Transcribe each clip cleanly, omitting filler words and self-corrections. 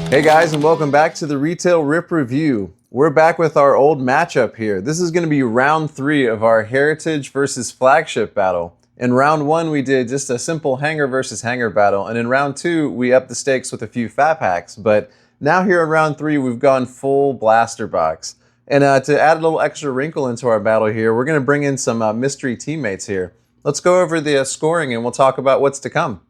Hey guys, and welcome back to the Retail Rip Review. We're back with our old matchup here. This is going to be round 3 of our Heritage versus Flagship battle. In round 1, we did just a simple hanger versus hanger battle, and in round 2, we upped the stakes with a few fat packs. But now here in round 3, we've gone full blaster box. And to add a little extra wrinkle into our battle here, we're going to bring in some mystery teammates here. Let's go over the scoring and we'll talk about what's to come.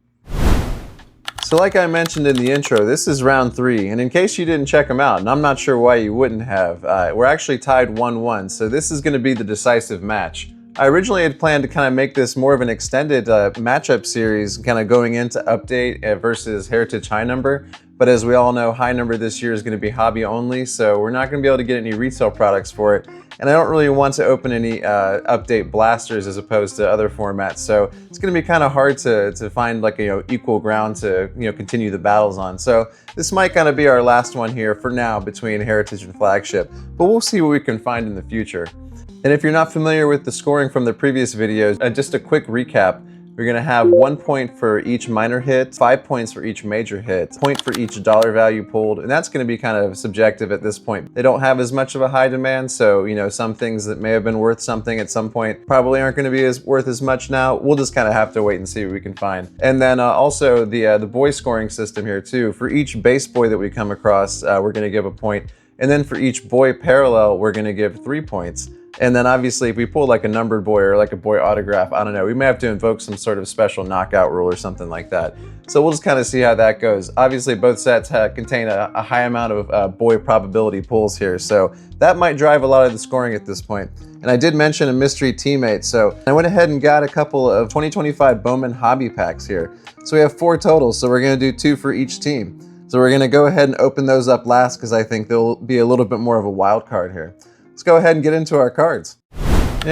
So like I mentioned in the intro, this is round 3, and in case you didn't check them out, and I'm not sure why you wouldn't have, we're actually tied 1-1, so this is going to be the decisive match. I originally had planned to kind of make this more of an extended matchup series, kind of going into update versus Heritage High Number, but as we all know, High Number this year is going to be hobby only, so we're not going to be able to get any retail products for it. And I don't really want to open any update blasters as opposed to other formats, so it's going to be kind of hard to find like equal ground to continue the battles on. So this might kind of be our last one here for now between Heritage and Flagship, but we'll see what we can find in the future. And if you're not familiar with the scoring from the previous videos, just a quick recap. We're going to have 1 point for each minor hit, 5 points for each major hit, a point for each dollar value pulled, and that's going to be kind of subjective at this point. They don't have as much of a high demand, so some things that may have been worth something at some point probably aren't going to be worth as much now. We'll just kind of have to wait and see what we can find. And then also the boy scoring system here too. For each base boy that we come across, we're going to give a point, and then for each boy parallel, we're going to give 3 points. And then obviously if we pull like a numbered boy or like a boy autograph, I don't know, we may have to invoke some sort of special knockout rule or something like that. So we'll just kind of see how that goes. Obviously both sets contain a high amount of boy probability pulls here, so that might drive a lot of the scoring at this point. And I did mention a mystery teammate, so I went ahead and got a couple of 2025 Bowman hobby packs here. So we have 4 total, so we're going to do 2 for each team. So we're going to go ahead and open those up last because I think they'll be a little bit more of a wild card here. Let's go ahead and get into our cards.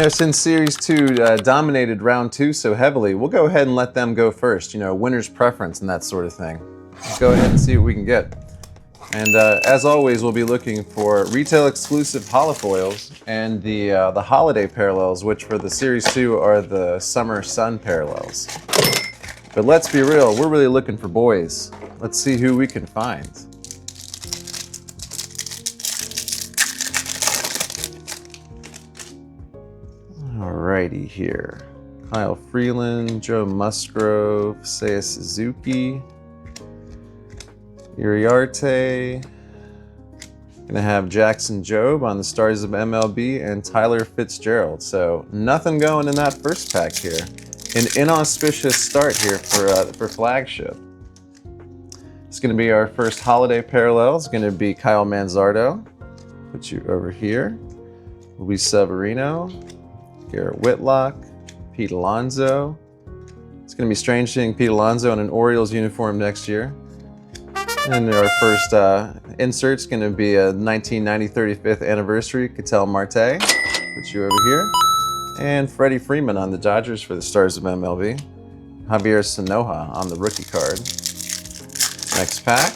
Since Series 2 dominated Round 2 so heavily, we'll go ahead and let them go first, winner's preference and that sort of thing. Let's go ahead and see what we can get. And as always, we'll be looking for retail exclusive holofoils and the holiday parallels, which for the Series 2 are the Summer Sun parallels. But let's be real, we're really looking for boys. Let's see who we can find. Alrighty here. Kyle Freeland, Joe Musgrove, Seiya Suzuki, Iriarte. Gonna have Jackson Jobe on the Stars of MLB and Tyler Fitzgerald. So nothing going in that first pack here. An inauspicious start here for Flagship. It's gonna be our first holiday parallel. It's gonna be Kyle Manzardo. Put you over here. Luis Severino. Garrett Whitlock, Pete Alonso. It's going to be strange seeing Pete Alonso in an Orioles uniform next year. And our first insert's going to be a 1990 35th anniversary Ketel Marte. Put you over here. And Freddie Freeman on the Dodgers for the Stars of MLB. Javier Sanoja on the rookie card. Next pack.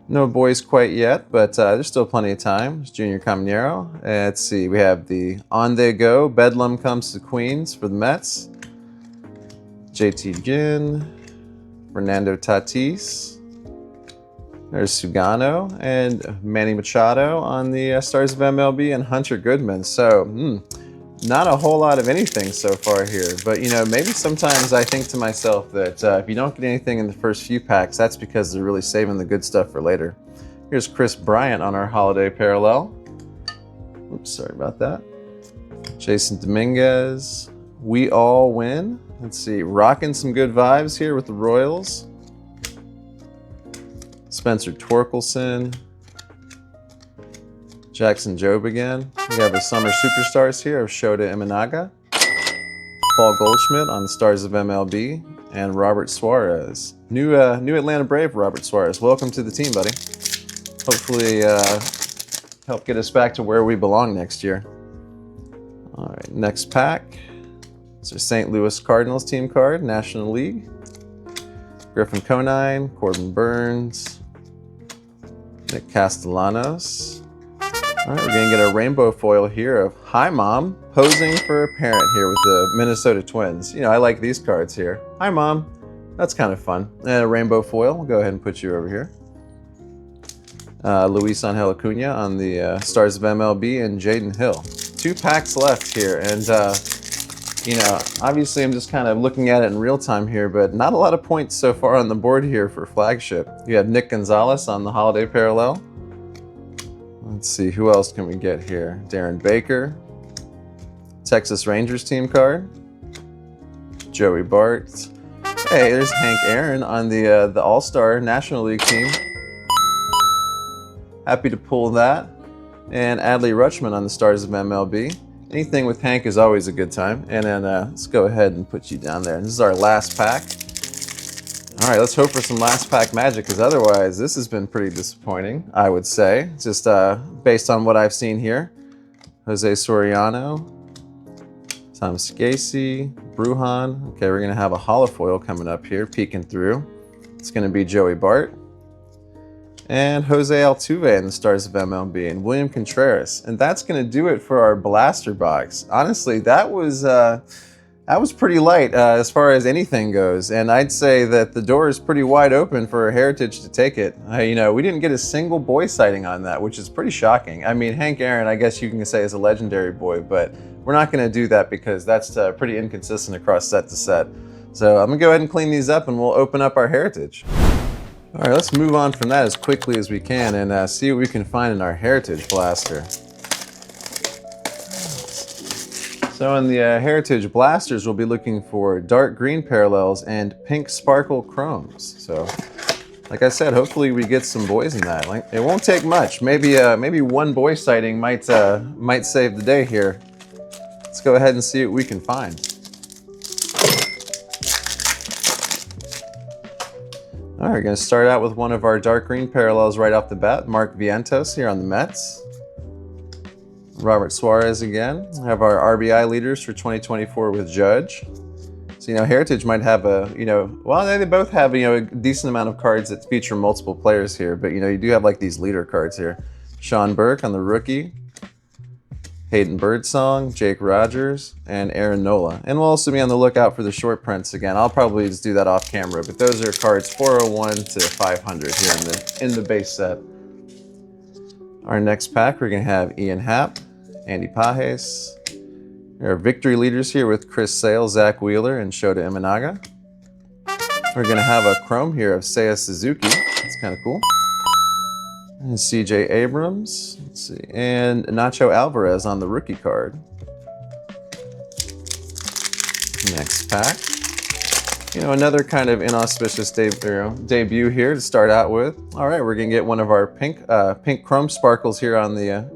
No boys quite yet, but there's still plenty of time. It's Junior Caminero. Let's see, we have the On They Go, Bedlam Comes to Queens for the Mets. JT Ginn, Fernando Tatis. There's Sugano and Manny Machado on the Stars of MLB and Hunter Goodman. So, not a whole lot of anything so far here, but maybe sometimes I think to myself that if you don't get anything in the first few packs, that's because they're really saving the good stuff for later. Here's Chris Bryant on our holiday parallel. Oops, sorry about that. Jason Dominguez. We all win. Let's see, rocking some good vibes here with the Royals. Spencer Torkelson. Jackson Jobe again. We have the Summer Superstars here of Shota Imanaga. Paul Goldschmidt on the Stars of MLB. And Robert Suarez. New Atlanta Brave Robert Suarez. Welcome to the team, buddy. Hopefully help get us back to where we belong next year. All right, next pack. It's our St. Louis Cardinals team card, National League. Griffin Conine, Corbin Burns, Nick Castellanos. All right, we're gonna get a rainbow foil here of Hi Mom, posing for a parent here with the Minnesota Twins. You know, I like these cards here. Hi Mom, that's kind of fun. And a rainbow foil, we'll go ahead and put you over here. Luis Angel Acuna on the Stars of MLB and Jaden Hill. 2 packs left here, and you know, obviously I'm just kind of looking at it in real time here, but not a lot of points so far on the board here for Flagship. You have Nick Gonzalez on the Holiday Parallel. Let's see, who else can we get here? Darren Baker, Texas Rangers team card, Joey Bart. Hey, there's Hank Aaron on the All-Star National League team. Happy to pull that. And Adley Rutschman on the Stars of MLB. Anything with Hank is always a good time. And then let's go ahead and put you down there. This is our last pack. All right, let's hope for some last pack magic, because otherwise this has been pretty disappointing, I would say. Just based on what I've seen here. Jose Soriano, Thomas Gacy, Brujan. Okay, we're gonna have a holofoil coming up here, peeking through. It's gonna be Joey Bart. And Jose Altuve in the Stars of MLB, and William Contreras. And that's going to do it for our blaster box. Honestly, that was pretty light as far as anything goes. And I'd say that the door is pretty wide open for Heritage to take it. You know, we didn't get a single boy sighting on that, which is pretty shocking. I mean, Hank Aaron, I guess you can say is a legendary boy, but we're not going to do that because that's pretty inconsistent across set to set. So I'm going to go ahead and clean these up, and we'll open up our Heritage. All right, let's move on from that as quickly as we can and see what we can find in our Heritage Blaster. So in the Heritage Blasters, we'll be looking for dark green parallels and pink sparkle chromes. So, like I said, hopefully we get some boys in that. Like, it won't take much. Maybe one boy sighting might save the day here. Let's go ahead and see what we can find. All right, we're going to start out with one of our dark green parallels right off the bat. Mark Vientos here on the Mets. Robert Suarez again. We have our RBI leaders for 2024 with Judge. So, you know, Heritage might have a, you know, well, they both have, you know, a decent amount of cards that feature multiple players here. But, you know, you do have like these leader cards here. Sean Burke on the rookie. Hayden Birdsong, Jake Rogers, and Aaron Nola. And we'll also be on the lookout for the short prints again. I'll probably just do that off camera, but those are cards 401 to 500 here in the base set. Our next pack, we're gonna have Ian Happ, Andy Pages. Our victory leaders here with Chris Sale, Zach Wheeler, and Shota Imanaga. We're gonna have a chrome here of Seiya Suzuki. That's kind of cool. And CJ Abrams, let's see, and Nacho Alvarez on the rookie card. Next pack. You know, another kind of inauspicious debut here to start out with. All right, we're gonna get one of our pink chrome sparkles here on the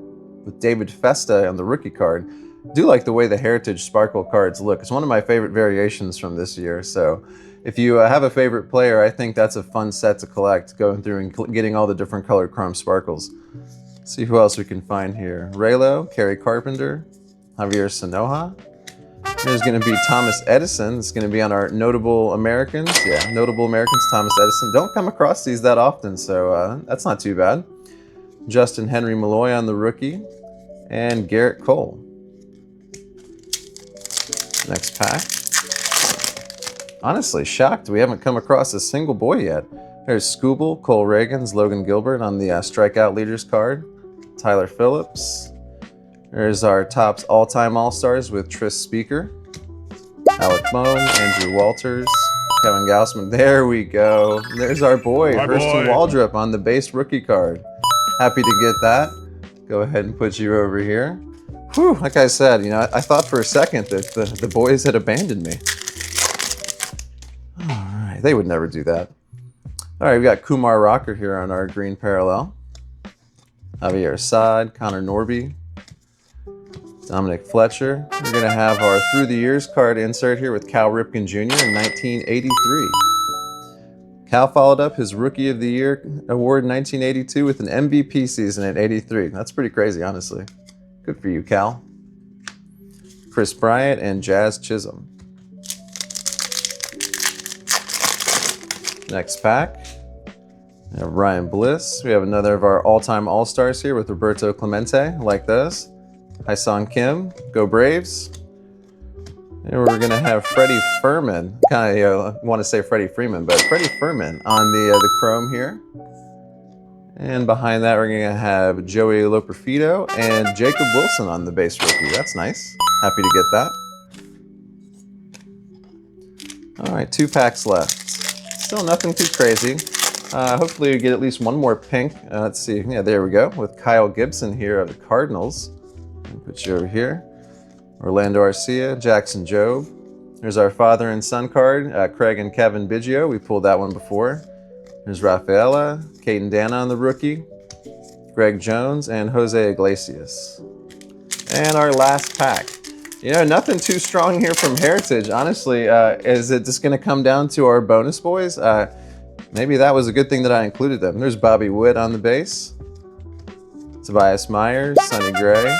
with David Festa on the rookie card. I do like the way the Heritage Sparkle cards look. It's one of my favorite variations from this year. So if you have a favorite player, I think that's a fun set to collect, going through and getting all the different colored chrome sparkles. Let's see who else we can find here. Raylo, Kerry Carpenter, Javier Sanoja. There's going to be Thomas Edison. It's going to be on our Notable Americans. Yeah, Notable Americans, Thomas Edison. Don't come across these that often, so that's not too bad. Justin Henry Malloy on the rookie, and Garrett Cole. Next pack. Honestly, shocked we haven't come across a single boy yet. There's Scooble, Cole Reagans, Logan Gilbert on the strikeout leaders card. Tyler Phillips. There's our Topps all-time All-Stars with Tris Speaker. Alec Bohm, Andrew Walters, Kevin Gausman. There we go. There's our boy, Hurston Waldrop on the base rookie card. Happy to get that. Go ahead and put you over here. Whew, like I said, you know, I thought for a second that the boys had abandoned me. All right, they would never do that. All right, we got Kumar Rocker here on our green parallel. Javier Assad, Connor Norby, Dominic Fletcher. We're gonna have our Through the Years card insert here with Cal Ripken Jr. in 1983. Cal followed up his Rookie of the Year award in 1982 with an MVP season at 83. That's pretty crazy, honestly. Good for you, Cal. Chris Bryant and Jazz Chisholm. Next pack. We have Ryan Bliss. We have another of our all-time all-stars here with Roberto Clemente. Like those. Hyun Kim. Go Braves. And we're going to have Freddie Furman. Kind of want to say Freddie Freeman, but Freddie Furman on the chrome here. And behind that, we're going to have Joey Loperfido and Jacob Wilson on the base rookie. That's nice. Happy to get that. All right, 2 packs left. Still nothing too crazy. Hopefully we get at least one more pink. Let's see. Yeah, there we go. With Kyle Gibson here of the Cardinals. I'll put you over here. Orlando Arcia, Jackson Jobe. There's our father and son card, Craig and Kevin Biggio. We pulled that one before. There's Rafaela, Caden Dana on the rookie, Greg Jones, and Jose Iglesias. And our last pack. You know, nothing too strong here from Heritage. Honestly, is it just going to come down to our bonus boys? Maybe that was a good thing that I included them. There's Bobby Witt on the base, Tobias Myers, Sonny Gray,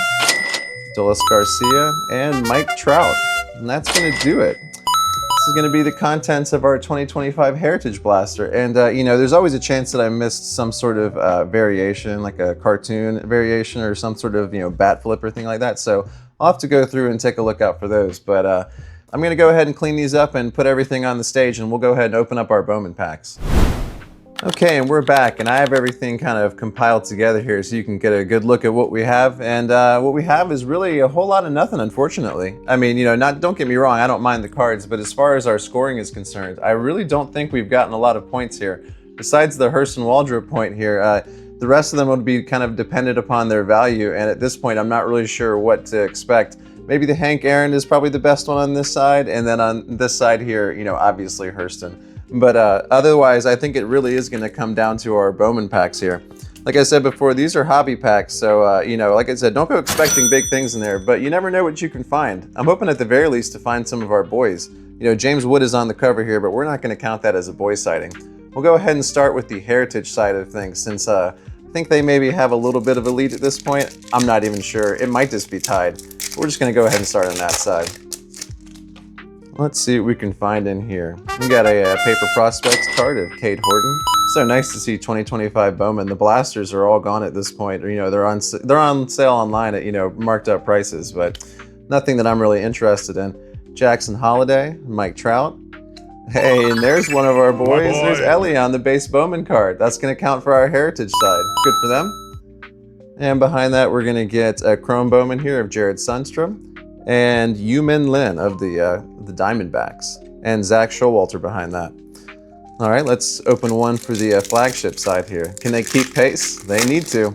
Dolis Garcia, and Mike Trout. And that's going to do it. This is going to be the contents of our 2025 Heritage Blaster. And, you know, there's always a chance that I missed some sort of variation, like a cartoon variation or some sort of, you know, bat flip or thing like that. So I'll have to go through and take a look out for those. But I'm going to go ahead and clean these up and put everything on the stage, and we'll go ahead and open up our Bowman packs. Okay, and we're back, and I have everything kind of compiled together here so you can get a good look at what we have. And what we have is really a whole lot of nothing, unfortunately. I mean, you know, don't get me wrong, I don't mind the cards, but as far as our scoring is concerned, I really don't think we've gotten a lot of points here. Besides the Hurston Waldrop point here, the rest of them would be kind of dependent upon their value, and at this point, I'm not really sure what to expect. Maybe the Hank Aaron is probably the best one on this side, and then on this side here, you know, obviously Hurston. But otherwise, I think it really is going to come down to our Bowman packs here. Like I said before, these are hobby packs, so, you know, like I said, don't go expecting big things in there, but you never know what you can find. I'm hoping at the very least to find some of our boys. You know, James Wood is on the cover here, but we're not going to count that as a boy sighting. We'll go ahead and start with the Heritage side of things, since I think they maybe have a little bit of a lead at this point. I'm not even sure. It might just be tied. We're just going to go ahead and start on that side. Let's see what we can find in here. We got a Paper Prospects card of Cade Horton. So nice to see 2025 Bowman. The blasters are all gone at this point. You know, they're on sale online at, you know, marked up prices, but nothing that I'm really interested in. Jackson Holiday, Mike Trout. Hey, and there's one of our boys. There's Ellie on the base Bowman card. That's going to count for our Heritage side. Good for them. And behind that, we're going to get a Chrome Bowman here of Jared Sundstrom. And Yumin Lin of the Diamondbacks, and Zach Showalter behind that. All right, let's open one for the Flagship side here. Can they keep pace? They need to.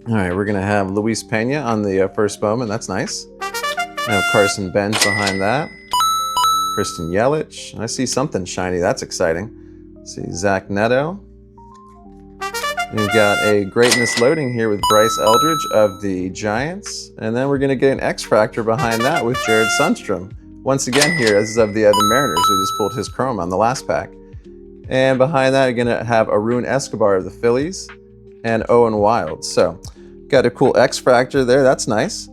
All right, we're gonna have Luis Pena on the first Bowman. That's nice. I have Carson Bench behind that. Christian Yelich. I see something shiny. That's exciting. Let's see, Zach Neto. We've got a Greatness Loading here with Bryce Eldridge of the Giants. And then we're going to get an X-Fractor behind that with Jared Sundstrom. Once again here, this is of the Mariners. We just pulled his chrome on the last pack. And behind that, we're going to have Arun Escobar of the Phillies and Owen Wild. So, got a cool X-Fractor there. That's nice.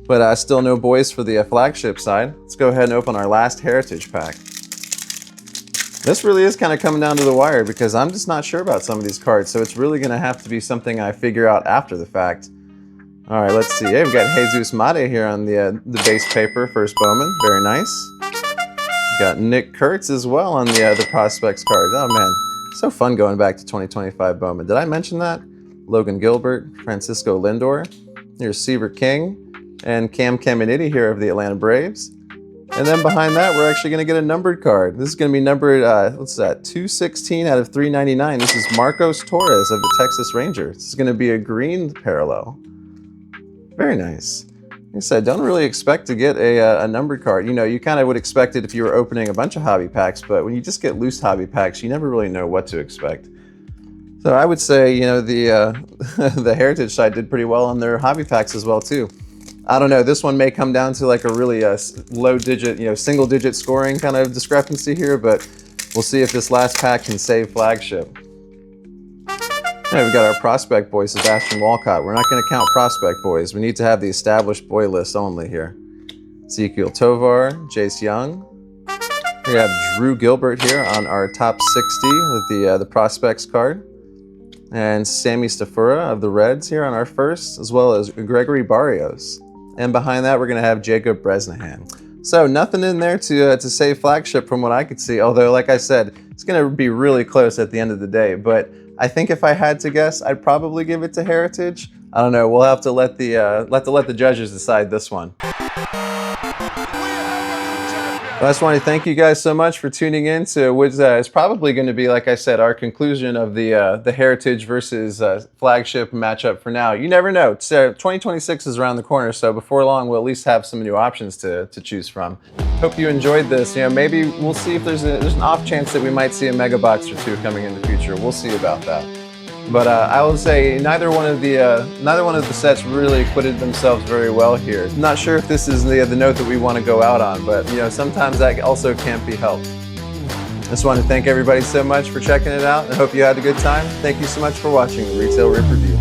But still no boys for the Flagship side. Let's go ahead and open our last Heritage pack. This really is kind of coming down to the wire because I'm just not sure about some of these cards, so it's really going to have to be something I figure out after the fact. All right, let's see. Hey, we've got Jesus Mate here on the base paper, first Bowman. Very nice. We've got Nick Kurtz as well on the Prospects card. Oh, man. So fun going back to 2025 Bowman. Did I mention that? Logan Gilbert, Francisco Lindor. Here's Seaver King and Cam Caminiti here of the Atlanta Braves. And then behind that, we're actually going to get a numbered card. This is going to be numbered, what's that, 216 out of 399. This is Marcos Torres of the Texas Rangers. This is going to be a green parallel. Very nice. Like I said, don't really expect to get a numbered card. You know, you kind of would expect it if you were opening a bunch of hobby packs, but when you just get loose hobby packs, you never really know what to expect. So I would say, you know, the the Heritage side did pretty well on their hobby packs as well, too. I don't know, this one may come down to like a really low digit, you know, single digit scoring kind of discrepancy here, but we'll see if this last pack can save Flagship. Yeah, we've got our prospect boy, Sebastian Walcott. We're not going to count prospect boys. We need to have the established boy list only here. Ezekiel Tovar, Jace Young. We have Drew Gilbert here on our top 60 with the Prospects card. And Sammy Stafura of the Reds here on our first, as well as Gregory Barrios. And behind that, we're going to have Jacob Bresnahan. So nothing in there to say Flagship from what I could see, although like I said, it's going to be really close at the end of the day. But I think if I had to guess, I'd probably give it to Heritage. I don't know, we'll have to let the judges decide this one. I just want to thank you guys so much for tuning in to what is probably going to be, like I said, our conclusion of the Heritage versus Flagship matchup for now. You never know. 2026 is around the corner, so before long we'll at least have some new options to choose from. Hope you enjoyed this. You know, maybe we'll see if there's an off chance that we might see a mega box or two coming in the future. We'll see about that. But I will say neither one of the sets really acquitted themselves very well here. I'm not sure if this is the note that we want to go out on, but you know, sometimes that also can't be helped. I just want to thank everybody so much for checking it out. I hope you had a good time. Thank you so much for watching the Retail Rip Review.